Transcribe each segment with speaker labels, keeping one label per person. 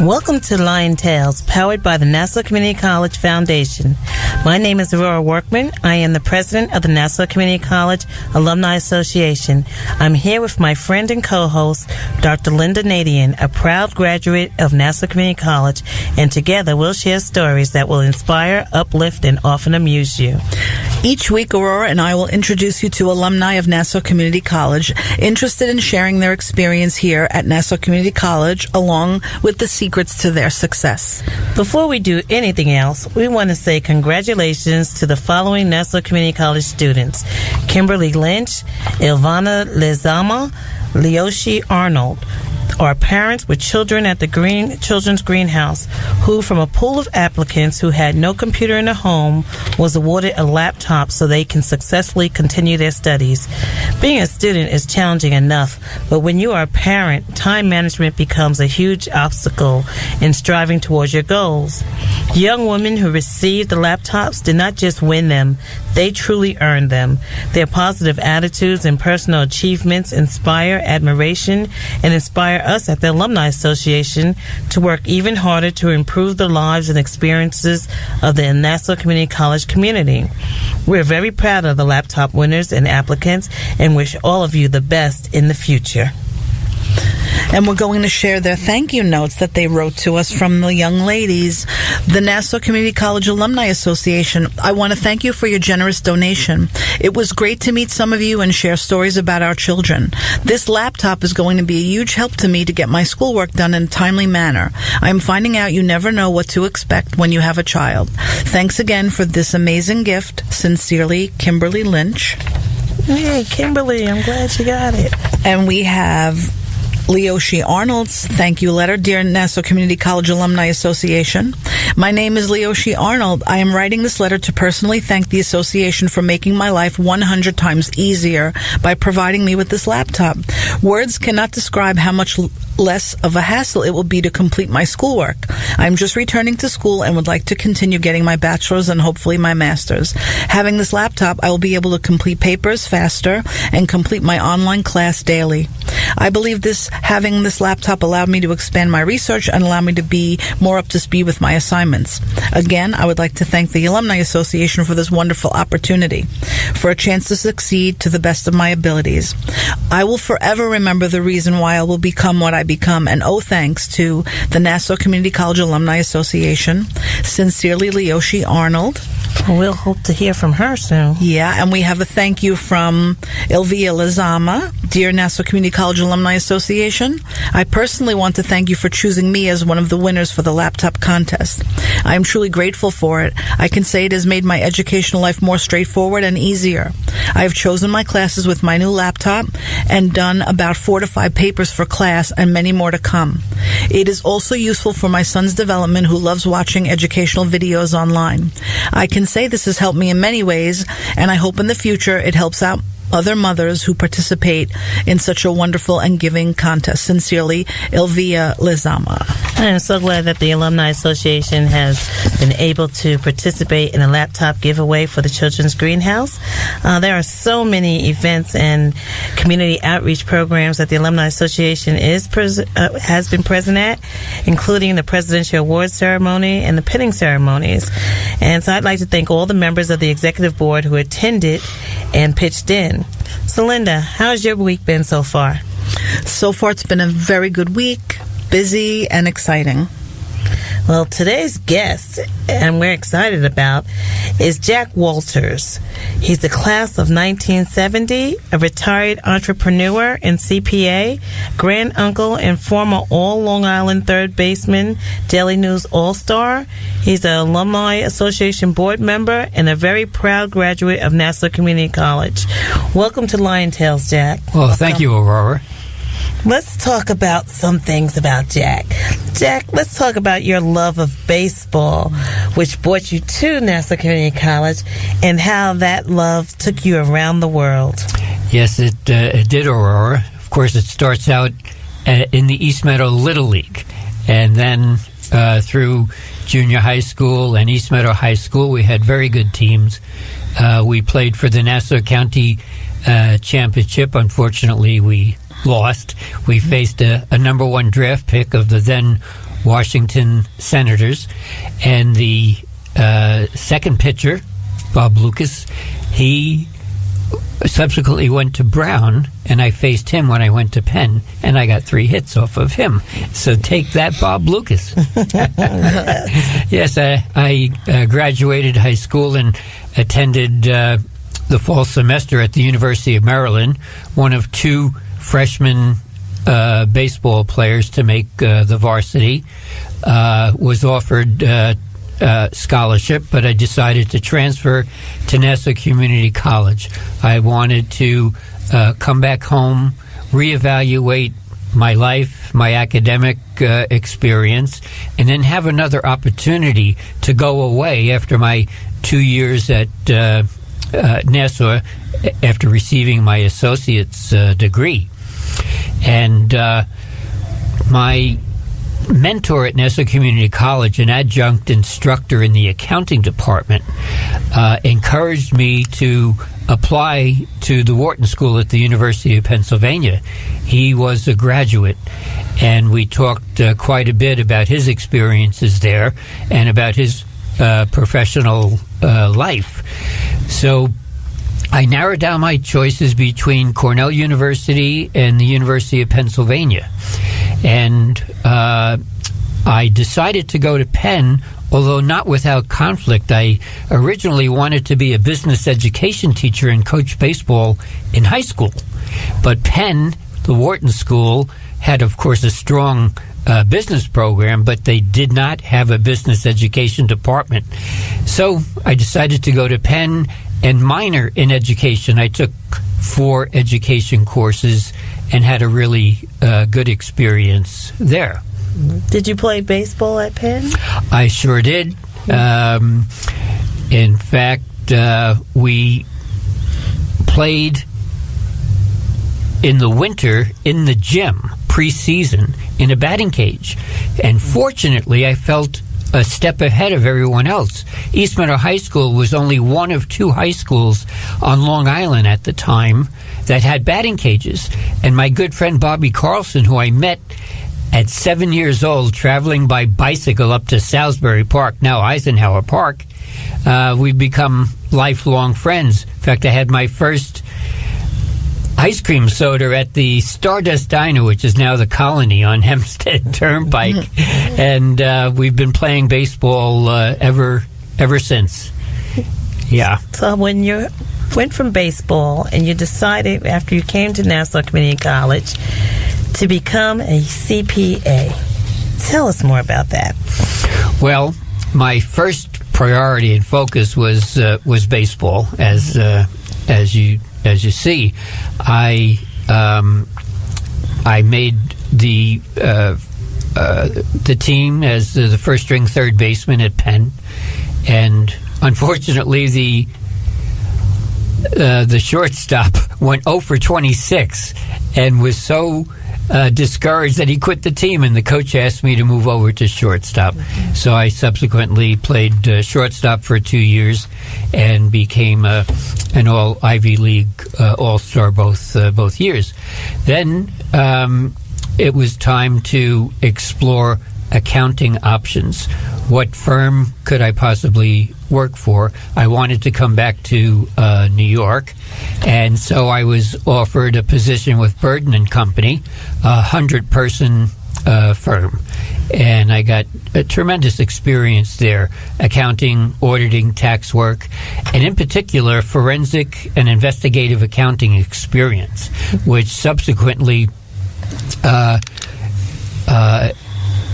Speaker 1: Welcome to Lion Tales, powered by the Nassau Community College Foundation. My name is Aurora Workman. I am the president of the Nassau Community College Alumni Association. I'm here with my friend and co-host, Dr. Lynnda Nadien, a proud graduate of Nassau Community College, and together we'll share stories that will inspire, uplift, and often amuse you.
Speaker 2: Each week, Aurora and I will introduce you to alumni of Nassau Community College interested in sharing their experience here at Nassau Community College, along with the secrets to their success.
Speaker 1: Before we do anything else, we want to say congratulations to the following Nassau Community College students: Kimberly Lynch, Ilvana Lizama, Leoshi Arnold, are parents with children at the Children's Greenhouse, who, from a pool of applicants who had no computer in the home, was awarded a laptop so they can successfully continue their studies. Being a student is challenging enough, but when you are a parent, time management becomes a huge obstacle in striving towards your goals. Young women who received the laptops did not just win them, they truly earned them. Their positive attitudes and personal achievements inspire admiration and inspire us at the Alumni Association to work even harder to improve the lives and experiences of the Nassau Community College community. We're very proud of the laptop winners and applicants and wish all of you the best in the future.
Speaker 2: And we're going to share their thank you notes that they wrote to us from the young ladies. The Nassau Community College Alumni Association, I want to thank you for your generous donation. It was great to meet some of you and share stories about our children. This laptop is going to be a huge help to me to get my schoolwork done in a timely manner. I'm finding out you never know what to expect when you have a child. Thanks again for this amazing gift. Sincerely, Kimberly Lynch.
Speaker 1: Hey, Kimberly, I'm glad you got it.
Speaker 2: And we have Leoshi Arnold's thank you letter. Dear Nassau Community College Alumni Association, my name is Leoshi Arnold. I am writing this letter to personally thank the association for making my life 100 times easier by providing me with this laptop. Words cannot describe how much less of a hassle it will be to complete my schoolwork. I'm just returning to school and would like to continue getting my bachelor's and hopefully my master's. Having this laptop, I will be able to complete papers faster and complete my online class daily. I believe having this laptop allowed me to expand my research and allow me to be more up to speed with my assignments. Again, I would like to thank the Alumni Association for this wonderful opportunity, for a chance to succeed to the best of my abilities. I will forever remember the reason why I will become what I become, and thanks to the Nassau Community College Alumni Association. Sincerely, Leoshi Arnold.
Speaker 1: We'll hope to hear from her soon.
Speaker 2: Yeah, and we have a thank you from Ilvia Lizama. Dear Nassau Community College Alumni Association, I personally want to thank you for choosing me as one of the winners for the laptop contest. I am truly grateful for it. I can say it has made my educational life more straightforward and easier. I have chosen my classes with my new laptop and done about 4 to 5 papers for class and many more to come. It is also useful for my son's development, who loves watching educational videos online. I can say this has helped me in many ways, and I hope in the future it helps out other mothers who participate in such a wonderful and giving contest. Sincerely, Ilvia Lizama.
Speaker 1: I'm so glad that the Alumni Association has been able to participate in a laptop giveaway for the Children's Greenhouse. There are so many events and community outreach programs that the Alumni Association has been present at, including the Presidential Awards Ceremony and the pinning ceremonies. And so I'd like to thank all the members of the Executive Board who attended and pitched in. So, Lynnda, how's your week been so far?
Speaker 2: So far, it's been a very good week, busy and exciting.
Speaker 1: Well, today's guest, and we're excited about, is Jack Walters. He's the class of 1970, a retired entrepreneur and CPA, grand uncle and former All-Long Island third baseman, Daily News All-Star. He's an Alumni Association board member and a very proud graduate of Nassau Community College. Welcome to Lion Tales, Jack.
Speaker 3: Well, thank you, Aurora.
Speaker 1: Let's talk about some things about Jack. Jack, let's talk about your love of baseball, which brought you to Nassau Community College, and how that love took you around the world.
Speaker 3: Yes, it did, Aurora. Of course, it starts out in the East Meadow Little League, and then through junior high school and East Meadow High School, we had very good teams. We played for the Nassau County Championship. Unfortunately, we lost. We faced a number one draft pick of the then Washington Senators. And the second pitcher, Bob Lucas, he subsequently went to Brown, and I faced him when I went to Penn, and I got 3 hits off of him. So take that, Bob Lucas. Yes, I graduated high school and attended the fall semester at the University of Maryland, one of 2 freshman baseball players to make the varsity. Was offered scholarship, but I decided to transfer to Nassau Community College. I wanted to come back home, reevaluate my life, my academic experience, and then have another opportunity to go away after my 2 years at Nassau after receiving my associate's degree. And my mentor at Nassau Community College, an adjunct instructor in the accounting department, encouraged me to apply to the Wharton School at the University of Pennsylvania. He was a graduate, and we talked quite a bit about his experiences there and about his professional life. So I narrowed down my choices between Cornell University and the University of Pennsylvania. And I decided to go to Penn, although not without conflict. I originally wanted to be a business education teacher and coach baseball in high school. But Penn, the Wharton School, had, of course, a strong business program, but they did not have a business education department. So I decided to go to Penn and minor in education. I took 4 education courses and had a really good experience there.
Speaker 1: Did you play baseball at Penn?
Speaker 3: I sure did. In fact, we played in the winter in the gym preseason in a batting cage. And fortunately, I felt a step ahead of everyone else. East Meadow High School was only one of 2 high schools on Long Island at the time that had batting cages. And my good friend Bobby Carlson, who I met at 7 years old, traveling by bicycle up to Salisbury Park, now Eisenhower Park, we've become lifelong friends. In fact, I had my first ice cream soda at the Stardust Diner, which is now the Colony on Hempstead Turnpike, and we've been playing baseball ever since. Yeah.
Speaker 1: So when you went from baseball and you decided after you came to Nassau Community College to become a CPA, tell us more about that.
Speaker 3: Well, my first priority and focus was baseball, as you see. I made the team as the first string third baseman at Penn, and unfortunately the shortstop went 0 for 26 and was so discouraged that he quit the team, and the coach asked me to move over to shortstop. So I subsequently played shortstop for 2 years and became an all Ivy League All-Star both years. Then it was time to explore accounting options. What firm could I possibly work for? I wanted to come back to New York, and so I was offered a position with Burden and Company, a 100-person firm, and I got a tremendous experience there: accounting, auditing, tax work, and in particular forensic and investigative accounting experience, which subsequently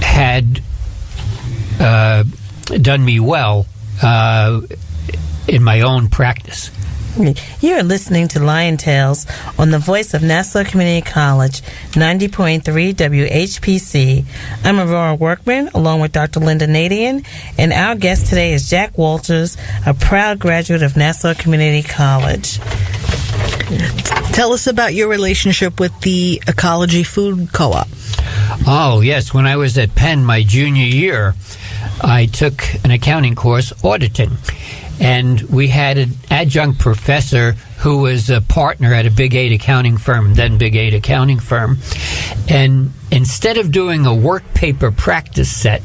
Speaker 3: had done me well in my own practice.
Speaker 1: You're listening to Lion Tales on the voice of Nassau Community College, 90.3 WHPC. I'm Aurora Workman, along with Dr. Lynnda Nadien, and our guest today is Jack Walters, a proud graduate of Nassau Community College.
Speaker 2: Tell us about your relationship with the Ecology Food Co-op.
Speaker 3: Oh, yes. When I was at Penn my junior year, I took an accounting course, auditing. And we had an adjunct professor who was a partner at a Big 8 accounting firm, then Big 8 accounting firm. And instead of doing a work paper practice set,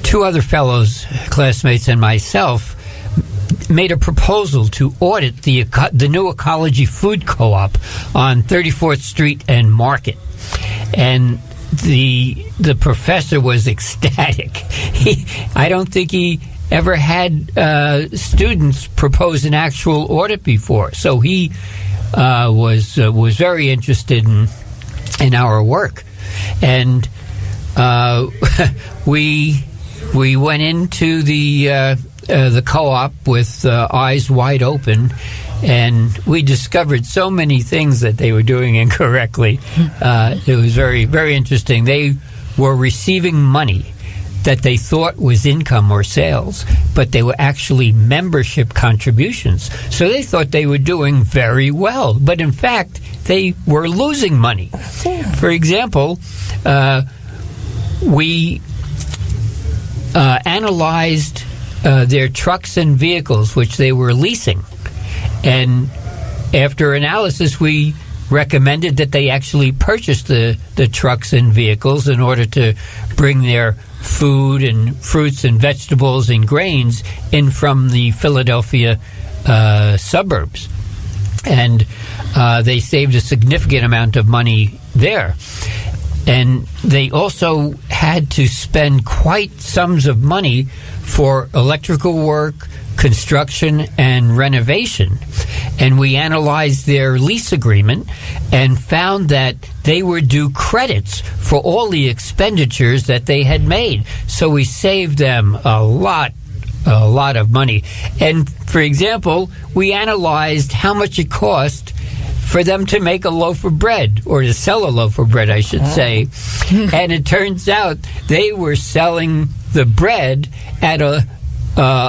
Speaker 3: two other fellows, classmates and myself, made a proposal to audit the new Ecology Food Co-op on 34th Street and Market. And the professor was ecstatic. I don't think he ever had students propose an actual audit before, so he was very interested in our work, and we went into the co-op with eyes wide open. And we discovered so many things that they were doing incorrectly. It was very, very interesting. They were receiving money that they thought was income or sales, but they were actually membership contributions. So they thought they were doing very well, but in fact, they were losing money. For example, we analyzed their trucks and vehicles, which they were leasing. And after analysis, we recommended that they actually purchase the trucks and vehicles in order to bring their food and fruits and vegetables and grains in from the Philadelphia suburbs. And they saved a significant amount of money there. And they also had to spend quite sums of money for electrical work, construction, and renovation. And we analyzed their lease agreement and found that they were due credits for all the expenditures that they had made. So we saved them a lot of money. And, for example, we analyzed how much it cost for them to make a loaf of bread, or to sell a loaf of bread, I should say. And it turns out they were selling the bread at a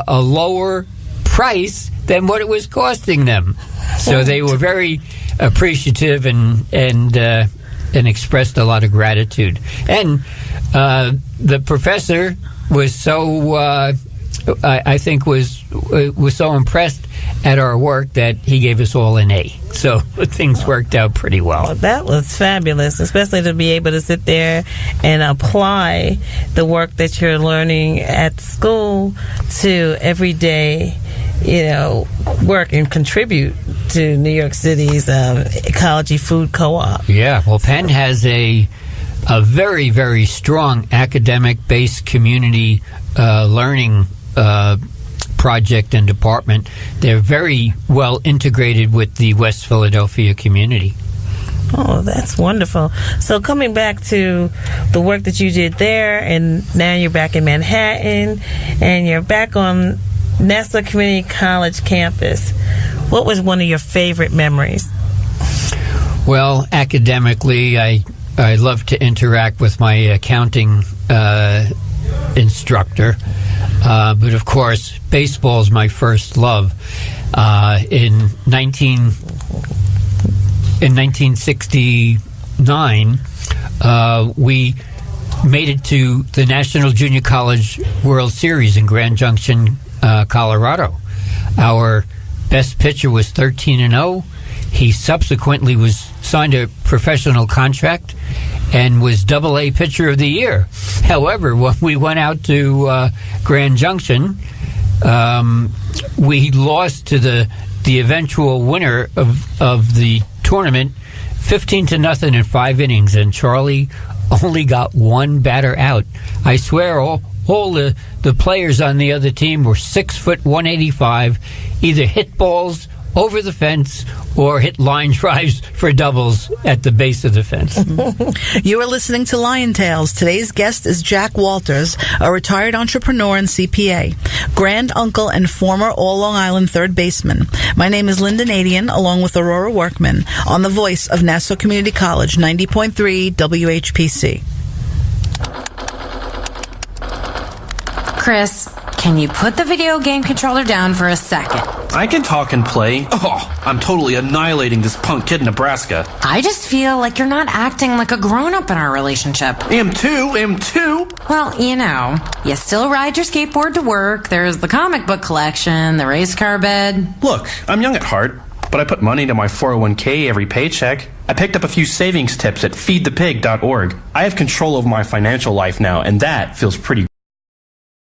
Speaker 3: lower price than what it was costing them. So they were very appreciative and expressed a lot of gratitude. And the professor was so, I think, was so impressed at our work that he gave us all an A. So things worked out pretty well.
Speaker 1: Well, that was fabulous, especially to be able to sit there and apply the work that you're learning at school to everyday, work and contribute to New York City's Ecology Food Co-op.
Speaker 3: Yeah, well, Penn has a very, very strong academic-based community learning project and department. They're very well integrated with the West Philadelphia community.
Speaker 1: Oh, that's wonderful. So coming back to the work that you did there, and now you're back in Manhattan, and you're back on Nassau Community College campus. What was one of your favorite memories?
Speaker 3: Well, academically, I love to interact with my accounting instructor. But of course, baseball is my first love. In 1969, we made it to the National Junior College World Series in Grand Junction, Colorado. Our best pitcher was 13-0. He subsequently was signed a professional contract and was Double-A Pitcher of the Year. However, when we went out to Grand Junction, we lost to the eventual winner of the tournament, 15-0 in 5 innings, and Charlie only got one batter out. I swear, all the players on the other team were 6 foot 185, either hit balls over the fence or hit line drives for doubles at the base of the fence.
Speaker 2: You are listening to Lion Tales. Today's guest is Jack Walters, a retired entrepreneur and CPA, grand uncle and former All-Long Island third baseman. My name is Lynnda Nadien, along with Aurora Workman, on the voice of Nassau Community College, 90.3 WHPC.
Speaker 4: Chris, can you put the video game controller down for a second? I can talk and play. Oh, I'm totally annihilating this punk kid in Nebraska.
Speaker 5: I just feel like you're not acting like a grown-up in our relationship.
Speaker 4: Am too.
Speaker 5: Well, you still ride your skateboard to work, there's the comic book collection, the race car bed.
Speaker 4: Look, I'm young at heart, but I put money into my 401k every paycheck. I picked up a few savings tips at feedthepig.org. I have control over my financial life now, and that feels pretty